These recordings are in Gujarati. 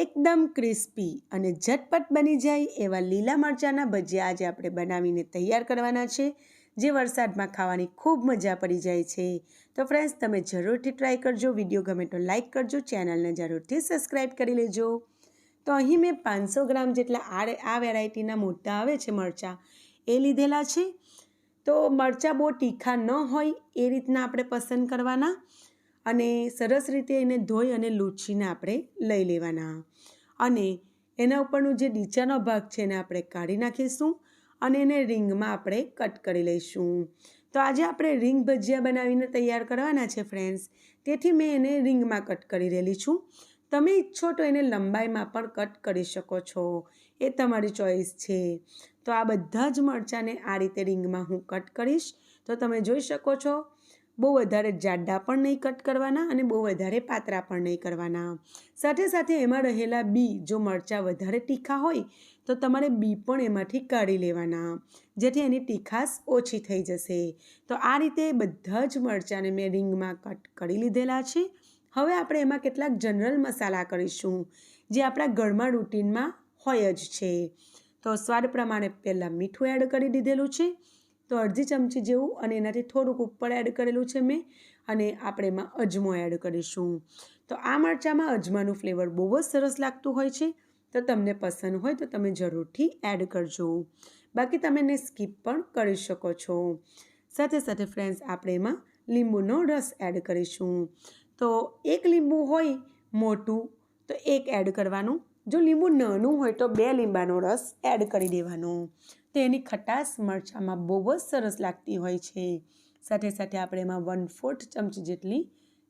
એકદમ ક્રિસ્પી અને ઝટપટ બની જાય એવા લીલા મરચાંના ભજીયા આજે આપણે બનાવીને તૈયાર કરવાના છે, જે વરસાદમાં ખાવાની ખૂબ મજા પડી જાય છે. તો ફ્રેન્ડ્સ, તમે જરૂરથી ટ્રાય કરજો. વિડીયો ગમે તો લાઇક કરજો, ચેનલને જરૂરથી સબસ્ક્રાઈબ કરી લેજો. તો અહીં મેં 500 ગ્રામ જેટલા આ વેરાયટીના મોટા આવે છે મરચાં એ લીધેલા છે. તો મરચાં બહુ તીખા ન હોય એ રીતના આપણે પસંદ કરવાના અને સરસ રીતે એને ધોઈ અને લૂછીને આપણે લઈ લેવાના અને એના ઉપરનું જે નીચાનો ભાગ છે એને આપણે કાઢી નાખીશું અને એને રીંગમાં આપણે કટ કરી લઈશું. તો આજે આપણે રીંગ ભજીયા બનાવીને તૈયાર કરવાના છે ફ્રેન્ડ્સ, તેથી મેં એને રીંગમાં કટ કરી રહેલી છું. તમે ઈચ્છો તો એને લંબાઈમાં પણ કટ કરી શકો છો, એ તમારી ચોઈસ છે. તો આ બધા જ મરચાંને આ રીતે રીંગમાં હું કટ કરીશ. તો તમે જોઈ શકો છો, બહુ વધારે જાડા પણ નહીં કટ કરવાના અને બહુ વધારે પાતળા પણ નહીં કરવાના. સાથે સાથે એમાં રહેલા બી, જો મરચાં વધારે તીખા હોય તો તમારે બી પણ એમાંથી કાઢી લેવાના, જેથી એની તીખાશ ઓછી થઈ જશે. તો આ રીતે બધા જ મરચાંને મેં રીંગમાં કટ કરી લીધેલા છે. હવે આપણે એમાં કેટલાક જનરલ મસાલા કરીશું, જે આપણા ઘરમાં રૂટીનમાં હોય જ છે. તો સ્વાદ પ્રમાણે પહેલાં મીઠું એડ કરી દીધેલું છે, તો અડધી ચમચી જેવું, અને એનાથી થોડુંક ઉપર એડ કરેલું છે મેં, અને આપણે એમાં અજમો એડ કરીશું. તો આ મરચાંમાં અજમાનું ફ્લેવર બહુ જ સરસ લાગતું હોય છે, તો તમને પસંદ હોય તો તમે જરૂરથી એડ કરજો, બાકી તમે એને સ્કીપ પણ કરી શકો છો. સાથે સાથે ફ્રેન્ડ્સ, આપણે એમાં લીંબુનો રસ એડ કરીશું. તો એક લીંબુ હોય મોટું તો એક એડ કરવાનું, જો લીંબુ નાનું હોય તો 2 લીંબાનો રસ એડ કરી દેવાનો. તો એની ખટાશ મરચાંમાં બહુ જ સરસ લાગતી હોય છે. સાથે સાથે આપણે એમાં 1/4 ચમચી જેટલી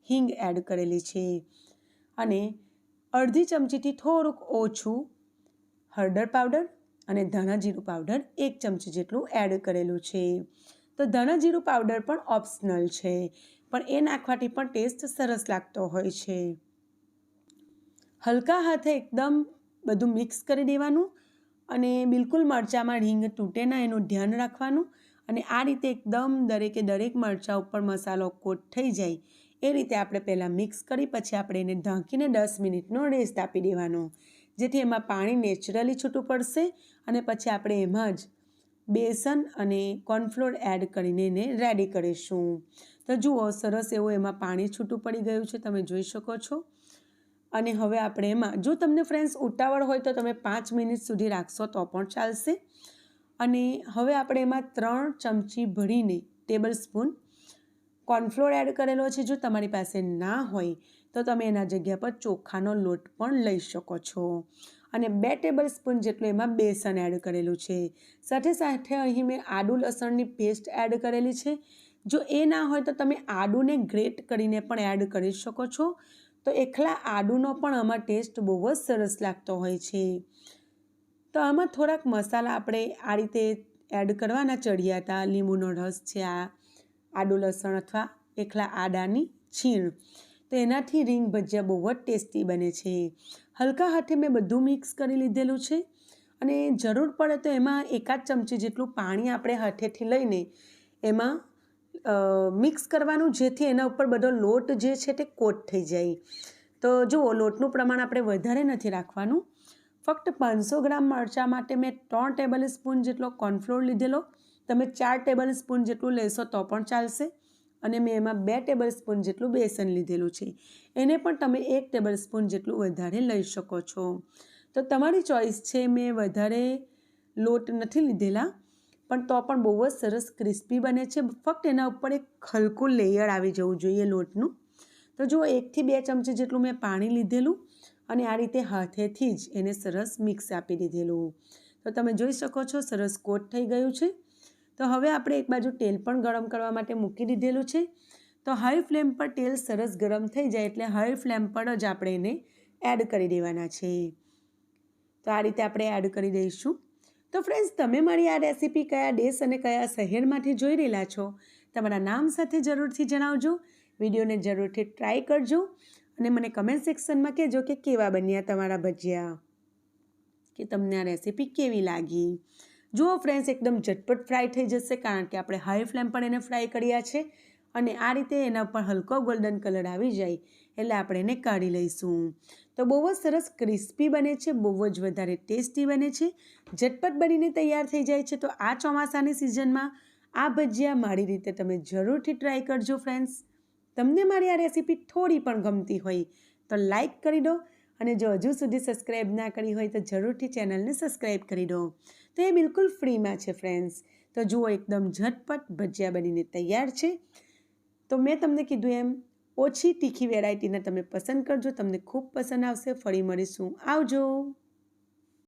હિંગ એડ કરેલી છે અને અડધી ચમચીથી થોડુંક ઓછું હળદર પાવડર અને ધાણા જીરું પાવડર 1 ચમચી જેટલું એડ કરેલું છે. તો ધાણા જીરું પાવડર પણ ઓપ્શનલ છે, પણ એ નાખવાથી પણ ટેસ્ટ સરસ લાગતો હોય છે. હલકા હાથે એકદમ બધું મિક્સ કરી દેવાનું અને બિલકુલ મરચાંમાં હિંગ તૂટે ના એનું ધ્યાન રાખવાનું. અને આ રીતે એકદમ દરેક મરચાં ઉપર મસાલો કોટ થઈ જાય એ રીતે આપણે પહેલાં મિક્સ કરી પછી આપણે એને ઢાંકીને 10 મિનિટનો રેસ્ટ આપી દેવાનો, જેથી એમાં પાણી નેચરલી છૂટું પડશે અને પછી આપણે એમાં જ બેસન અને કોર્નફ્લોર એડ કરીને એને રેડી કરીશું. તો જુઓ, સરસ એવું એમાં પાણી છૂટું પડી ગયું છે, તમે જોઈ શકો છો. અને હવે આપણે એમાં, જો તમને ફ્રેન્ડ્સ ઉતાવળ હોય તો તમે 5 મિનિટ સુધી રાખશો તો પણ ચાલશે. અને હવે આપણે એમાં 3 ચમચી ભરીને ટેબલ સ્પૂન કોર્નફ્લોર એડ કરેલો છે. જો તમારી પાસે ના હોય તો તમે એના જગ્યા પર ચોખાનો લોટ પણ લઈ શકો છો. અને 2 ટેબલ સ્પૂન જેટલું એમાં બેસન એડ કરેલું છે. સાથે સાથે અહીં મેં આદુ લસણની પેસ્ટ એડ કરેલી છે. જો એ ના હોય તો તમે આદુને ગ્રેટ કરીને પણ એડ કરી શકો છો. તો એકલા આદુનો પણ આમાં ટેસ્ટ બહુ જ સરસ લાગતો હોય છે. તો આમાં થોડાક મસાલા આપણે આ રીતે એડ કરવાના, ચડિયાતા, લીંબુનો રસ છે, આ આદુ લસણ અથવા એકલા આદાની છીણ. તો એનાથી રીંગ ભજીયા બહુ જ ટેસ્ટી બને છે. હલકા હાથે મેં બધું મિક્સ કરી લીધેલું છે અને જરૂર પડે તો એમાં 1 ચમચી જેટલું પાણી આપણે હાથેથી લઈને એમાં મિક્સ કરવાનું, જેથી એના ઉપર બધો લોટ જે છે તે કોટ થઈ જાય. તો જુઓ, લોટનું પ્રમાણ આપણે વધારે નથી રાખવાનું. ફક્ત 500 ગ્રામ મરચાં માટે મેં 3 ટેબલ સ્પૂન જેટલો કોર્નફ્લોર લીધેલો. તમે 4 ટેબલ સ્પૂન જેટલું લેશો તો પણ ચાલશે. અને મેં એમાં 2 ટેબલ સ્પૂન જેટલું બેસન લીધેલું છે, એને પણ તમે 1 ટેબલ સ્પૂન જેટલું વધારે લઈ શકો છો. તો તમારી ચોઈસ છે. મેં વધારે લોટ નથી લીધેલા, પણ તો પણ બહુ જ સરસ ક્રિસ્પી બને છે. ફક્ત એના ઉપર એક હલકું લેયર આવી જવું જોઈએ લોટનું. તો જુઓ, 1 થી 2 ચમચી જેટલું મેં પાણી લીધેલું અને આ રીતે હાથેથી જ એને સરસ મિક્સ આપી દીધેલું. તો તમે જોઈ શકો છો, સરસ કોટ થઈ ગયું છે. તો હવે આપણે એક બાજુ તેલ પણ ગરમ કરવા માટે મૂકી દીધેલું છે. તો હાઈ ફ્લેમ પર તેલ સરસ ગરમ થઈ જાય એટલે હાઈ ફ્લેમ પર જ આપણે એને એડ કરી દેવાના છે. તો આ રીતે આપણે એડ કરી દઈશું. તો ફ્રેન્ડ્સ, તમે મારી આ રેસીપી કયા દેશ અને કયા શહેરમાંથી જોઈ રહેલા છો, તમારા નામ સાથે જરૂરથી જણાવજો. વિડીયોને જરૂરથી ટ્રાય કરજો અને મને કમેન્ટ સેક્શનમાં કહેજો કે કેવા બન્યા તમારા ભજીયા, કે તમને આ રેસીપી કેવી લાગી. જુઓ ફ્રેન્ડ્સ, એકદમ ઝટપટ ફ્રાય થઈ જશે, કારણ કે આપણે હાઈ ફ્લેમ પર એને ફ્રાય કર્યા છે અને આ રીતે એના પર હલકો ગોલ્ડન કલર આવી જાય એટલે આપણે એને કાઢી લઈશું. તો બહુ જ સરસ ક્રિસ્પી બને છે, બહુ જ વધારે ટેસ્ટી બને છે, ઝટપટ બનીને તૈયાર થઈ જાય છે. તો આ ચોમાસાની સિઝનમાં આ ભજીયા મારી રીતે તમે જરૂરથી ટ્રાય કરજો ફ્રેન્ડ્સ. તમને મારી આ રેસીપી થોડી પણ ગમતી હોય તો લાઈક કરી દો, અને જો હજુ સુધી સબસ્ક્રાઈબ ના કરી હોય તો જરૂરથી ચેનલને સબસ્ક્રાઈબ કરી દો. તો એ બિલકુલ ફ્રીમાં છે ફ્રેન્ડ્સ. તો જુઓ, એકદમ ઝટપટ ભજીયા બનીને તૈયાર છે. તો મેં તમને કીધું એમ ઓછી તીખી વેરાયટીને તમે પસંદ કરજો, તમને ખૂબ પસંદ આવશે. ફરી મળીશું, આવજો.